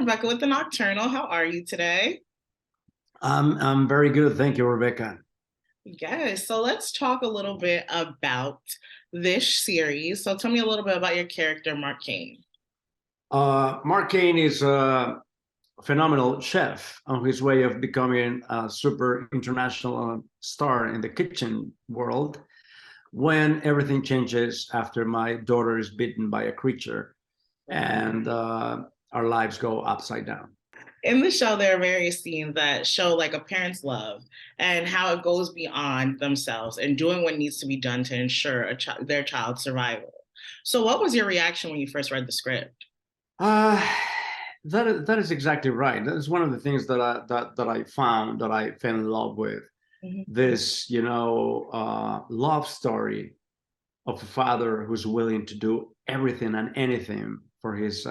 Rebecca with the Nocturnal. How are you today? I'm very good, thank you, Rebecca. Yes, so let's talk a little bit about this series. So tell me a little bit about your character, Mark Kane. Mark Cain is a phenomenal chef on his way of becoming a super international star in the kitchen world. When everything changes after my daughter is bitten by a creature, and our lives go upside down. In the show, there are various scenes that show like a parent's love and how it goes beyond themselves and doing what needs to be done to ensure their child's survival. So, what was your reaction when you first read the script? Uh, that is exactly right. That is one of the things that I found that I fell in love with. Mhm. This, love story of a father who's willing to do everything and anything for his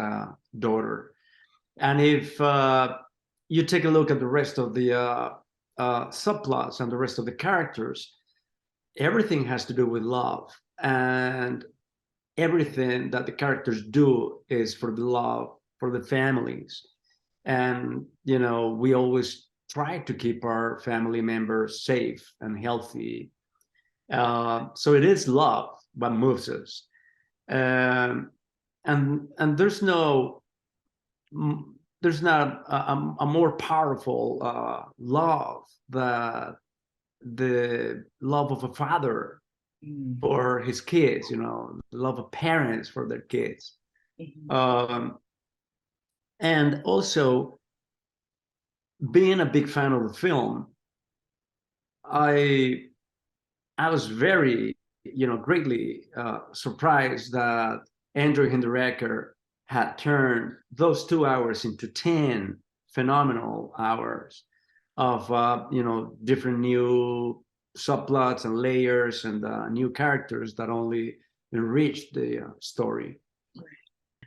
daughter. And if you take a look at the rest of the subplots and the rest of the characters, everything has to do with love. And everything that the characters do is for the love, for the families. And, we always try to keep our family members safe and healthy. So it is love what moves us. Um, and there's not a more powerful love than the love of a father Mm. for his kids, the love of parents for their kids. Mhm. Um, and also, being a big fan of the film, I I was very, greatly surprised that Andrew Hinderecker had turned those 2 hours into 10 phenomenal hours of, different new subplots and layers and new characters that only enriched the story.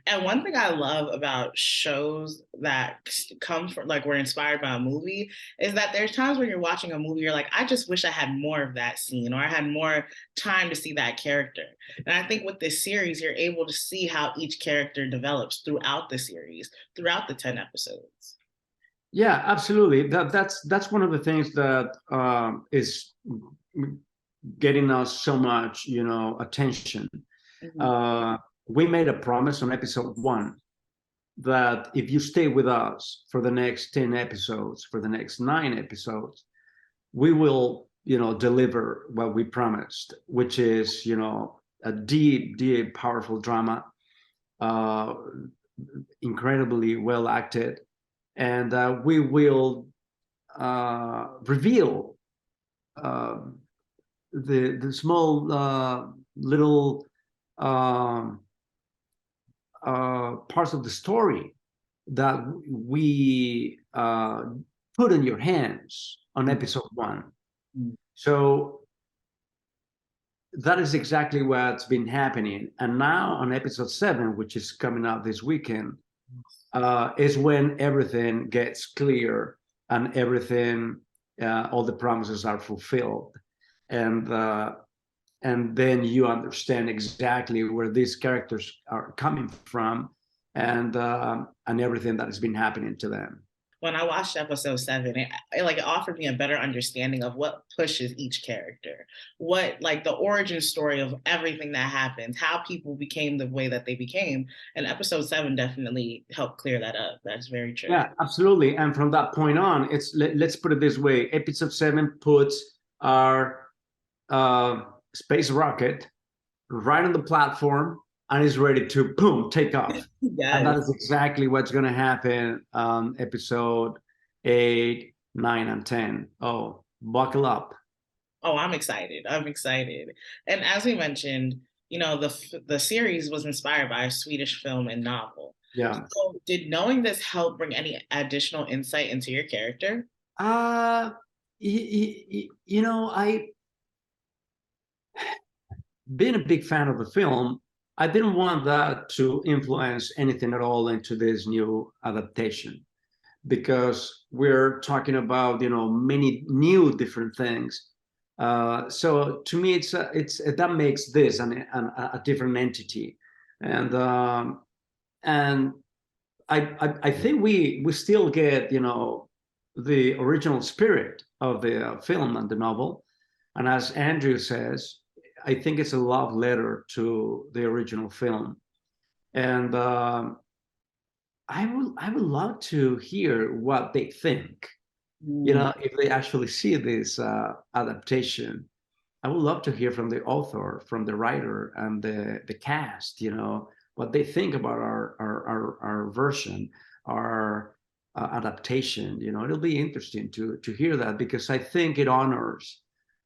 And one thing I love about shows that come from like were inspired by a movie is that there's times when you're watching a movie, you're like, I just wish I had more of that scene or I had more time to see that character. And I think with this series, you're able to see how each character develops throughout the series, throughout the 10 episodes. Yeah, absolutely. That's one of the things that is getting us so much, attention. Mhm. Uh, we made a promise on episode one that if you stay with us for the next 10 episodes, for the next 9 episodes, we will, deliver what we promised, which is, a deep, deep, powerful drama, uh, incredibly well acted, and we will reveal uh, the small little um, parts of the story that we put in your hands on episode one. Mhm. So that is exactly what's been happening. And now on episode seven, which is coming out this weekend, is when everything gets clear and everything, all the promises are fulfilled. And and then you understand exactly where these characters are coming from and everything that has been happening to them. When I watched episode 7, it offered me a better understanding of what pushes each character, what like the origin story of everything that happens, how people became the way that they became. And episode 7 definitely helped clear that up. That's very true. Yeah, absolutely. And from that point on, let's put it this way: episode seven puts our uh, space rocket right on the platform and is ready to boom take off. And that Yes. is exactly what's going to happen episode 8, 9, and 10. Oh, buckle up. Oh, I'm excited. I'm excited. And as we mentioned, the series was inspired by a Swedish film and novel. Yeah. So, did knowing this help bring any additional insight into your character? Uh, I being a big fan of the film, I didn't want that to influence anything at all into this new adaptation because we're talking about many new different things. So to me, it's that makes this a different entity, and and I think we still get, the original spirit of the film and the novel. And as Andrew says, I think it's a love letter to the original film. And I would love to hear what they think. If they actually see this adaptation, I would love to hear from the author, from the writer, and the cast. What they think about our version, our adaptation. It'll be interesting to hear that, because I think it honors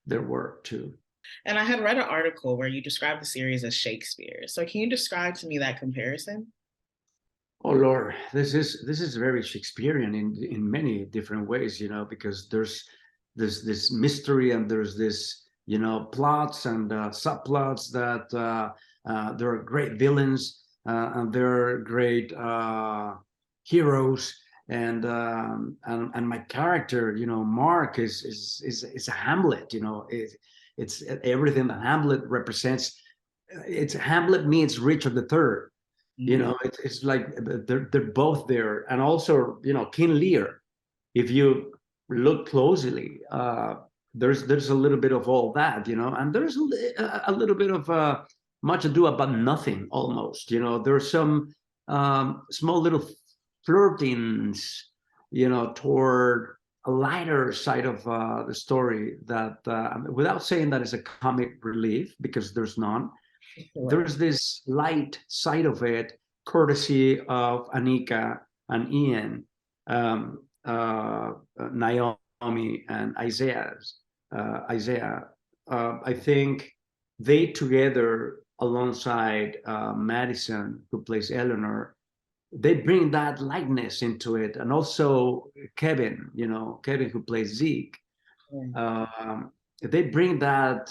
their work too. And I had read an article where you described the series as Shakespeare. So can you describe to me that comparison? Oh Lord, this is very Shakespearean in many different ways, because there's this mystery, and there's this plots and subplots that there are great villains, and there are great heroes, and my character, Mark, is a Hamlet. It's everything that Hamlet represents. It's Hamlet meets Richard III. It's like they're both there. And also, King Lear, if you look closely, there's a little bit of all that, and there's a little bit of much ado about nothing almost. There's some small little flirtings, toward a lighter side of the story, that without saying that it's a comic relief, because there's none. There's this light side of it, courtesy of Anika and Ian, Naomi and Isaiah. I think they together, alongside Madison, who plays Eleanor, they bring that lightness into it, and also Kevin, Kevin, who plays Zeke. They bring that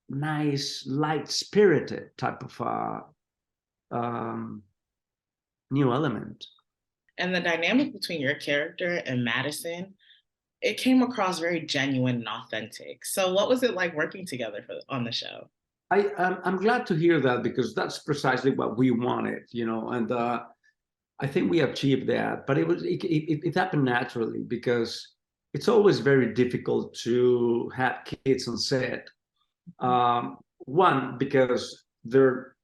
nice, light-spirited type of new element. And the dynamic between your character and Madison, it came across very genuine and authentic. So what was it like working together on the show? I'm glad to hear that, because that's precisely what we wanted, and I think we achieved that. But it happened naturally, because it's always very difficult to have kids on set. One, because they're,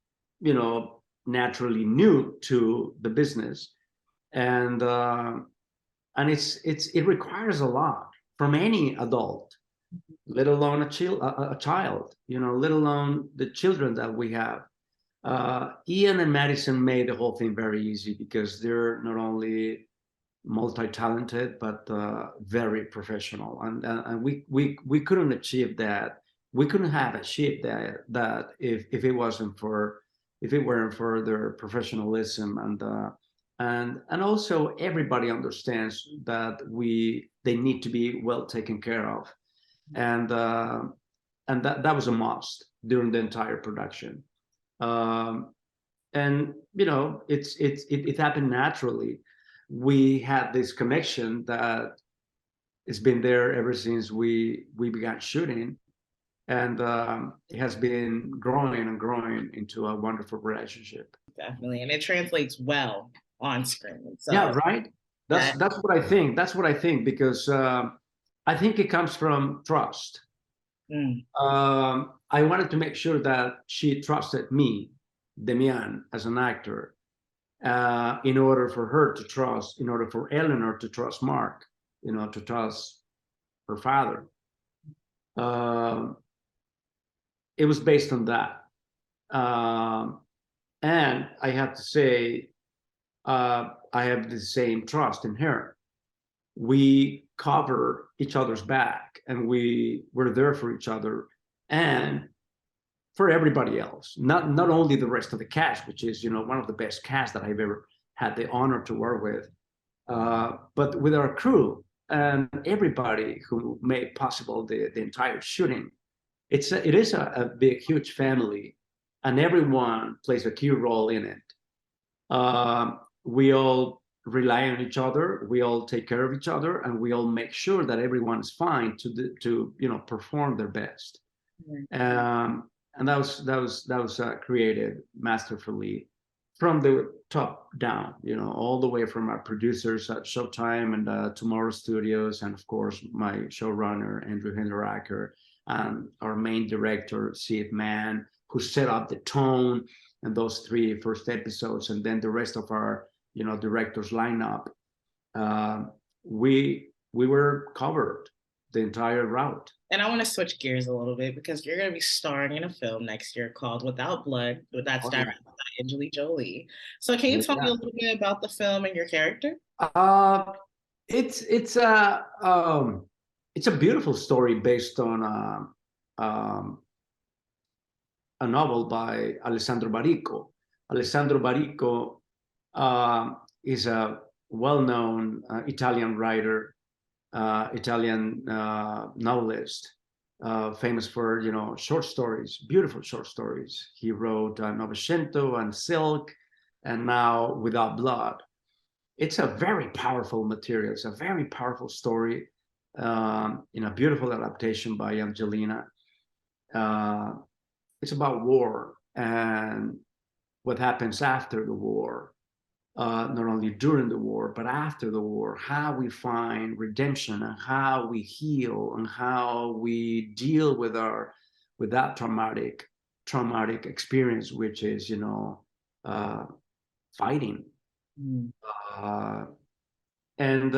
naturally new to the business, and it requires a lot from any adult, let alone a child, let alone the children that we have. Ian and Madison made the whole thing very easy, because they're not only multi-talented, but very professional, and we couldn't achieve that. We couldn't have achieved that if it weren't for their professionalism, and also everybody understands that they need to be well taken care of, and that was a must during the entire production. And it happened naturally. We had this connection that has been there ever since we began shooting, and it has been growing and growing into a wonderful relationship. Definitely. And it translates well on screen. So Yeah, right. That's what I think. That's what I think, because I think it comes from trust. I wanted to make sure that she trusted me, Demián, as an actor, in order for Eleanor to trust Mark, to trust her father. It was based on that. And I have to say, I have the same trust in her. We cover each other's back, and we were there for each other and for everybody else. Not only the rest of the cast, which is one of the best casts that I've ever had the honor to work with, but with our crew and everybody who made possible the entire shooting. It is a big, huge family, and everyone plays a key role in it. We all rely on each other, we all take care of each other, and we all make sure that everyone's fine to perform their best. And that was created masterfully. from the top down, all the way from our producers at Showtime and Tomorrow Studios, and of course my showrunner Andrew Hinderaker, and our main director Sid Mann, who set up the tone and those three first episodes, and then the rest of our directors lineup. Uh, we were covered the entire route. And I want to switch gears a little bit because you're going to be starring in a film next year called Without Blood, that's Oh, yeah. directed by Angelique Jolie. So can you tell me a Yeah. little bit about the film and your character? Uh, it's a beautiful story based on a novel by Alessandro Baricco. Alessandro Baricco is a well-known Italian writer, Italian novelist, famous for short stories, beautiful short stories. He wrote Novecento and Silk, and now Without Blood. It's a very powerful material. It's a very powerful story in a beautiful adaptation by Angelina. Uh, it's about war and what happens after the war, not only during the war, but after the war, how we find redemption and how we heal and how we deal with that traumatic experience, which is, fighting. Mm. Uh, and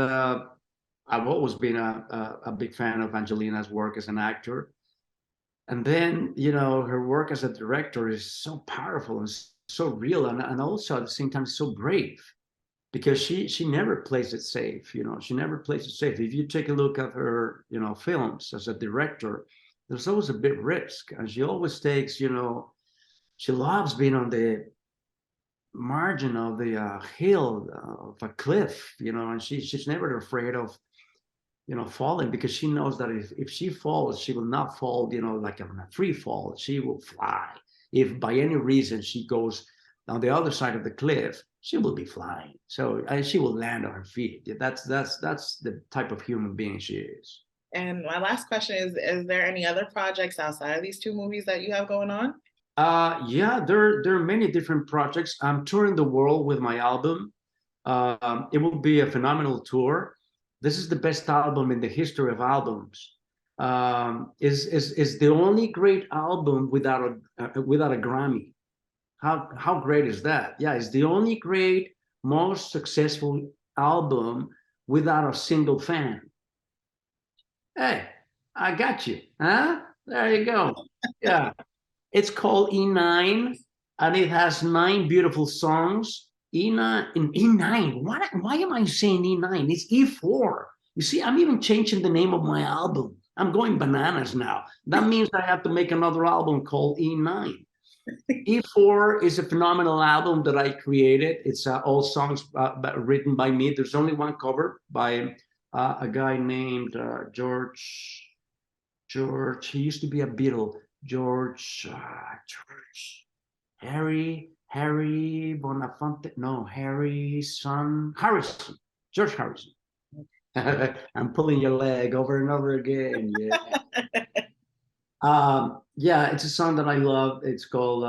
I've always been a big fan of Angelina's work as an actor. And then, her work as a director is so powerful and so real, and also at the same time so brave, because she never plays it safe. She never plays it safe. If you take a look at her, films as a director, there's always a big risk, and she always takes, she loves being on the margin of the hill of a cliff, and she's never afraid of falling, because she knows that if she falls, she will not fall, like on a free fall. She will fly. If by any reason she goes on the other side of the cliff, she will be flying. So she will land on her feet. That's the type of human being she is. And my last question is there any other projects outside of these two movies that you have going on? Yeah, there are many different projects. I'm touring the world with my album. It will be a phenomenal tour. This is the best album in the history of albums. Is the only great album without a Grammy. How great is that? Yeah, it's the only great, most successful album without a single fan. Hey, I got you, huh? There you go. Yeah, it's called E9, and it has 9 beautiful songs. E9 in E9. Why am I saying E9? It's E4. You see, I'm even changing the name of my album. I'm going bananas now. That means I have to make another album called E9. E4 is a phenomenal album that I created. It's all songs written by me. There's only one cover by a guy named George. He used to be a Beatle. George Harry Bonafonte. No, Harrison. George Harrison. I'm pulling your leg over and over again. Yeah. Yeah, it's a song that I love. It's called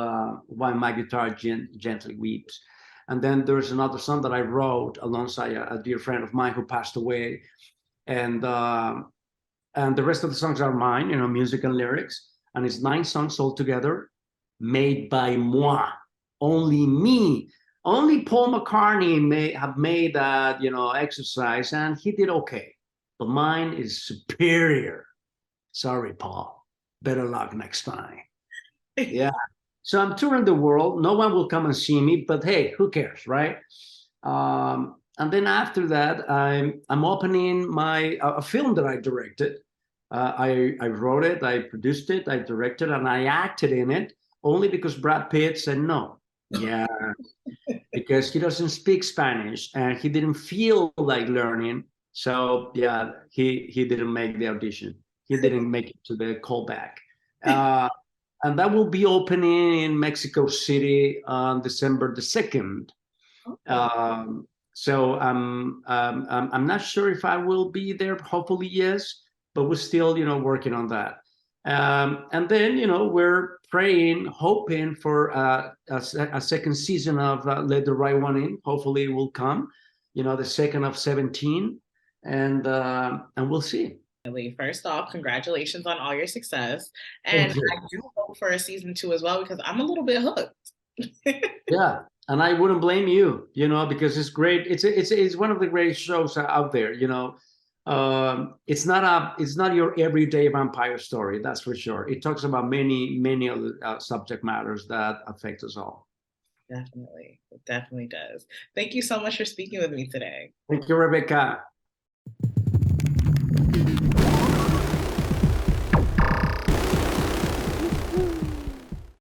"Why My Guitar Gently Weeps," and then there's another song that I wrote alongside a dear friend of mine who passed away, and the rest of the songs are mine, music and lyrics, and it's 9 songs altogether, made by moi, only me. Only Paul McCartney may have made that, exercise, and he did okay, but mine is superior. Sorry, Paul. Better luck next time. Yeah. So I'm touring the world. No one will come and see me, but hey, who cares, right? And then after that, I'm opening a film that I directed. I wrote it, I produced it, I directed, and I acted in it only because Brad Pitt said no. Yeah, because he doesn't speak Spanish and he didn't feel like learning. So yeah, he didn't make the audition. He didn't make it to the callback. And that will be opening in Mexico City on December the 2nd. So I'm not sure if I will be there. Hopefully, yes, but we're still, working on that. And then, we're praying, hoping for a second season of Let the Right One In. Hopefully it will come, the second of 17, and we'll see. First off, congratulations on all your success. And Thank you. I do hope for a season 2 as well, because I'm a little bit hooked. Yeah, and I wouldn't blame you, because it's great. It's one of the greatest shows out there. It's not your everyday vampire story, that's for sure. It talks about many of the subject matters that affect us all. Definitely. It definitely does. Thank you so much for speaking with me today. Thank you, Rebecca.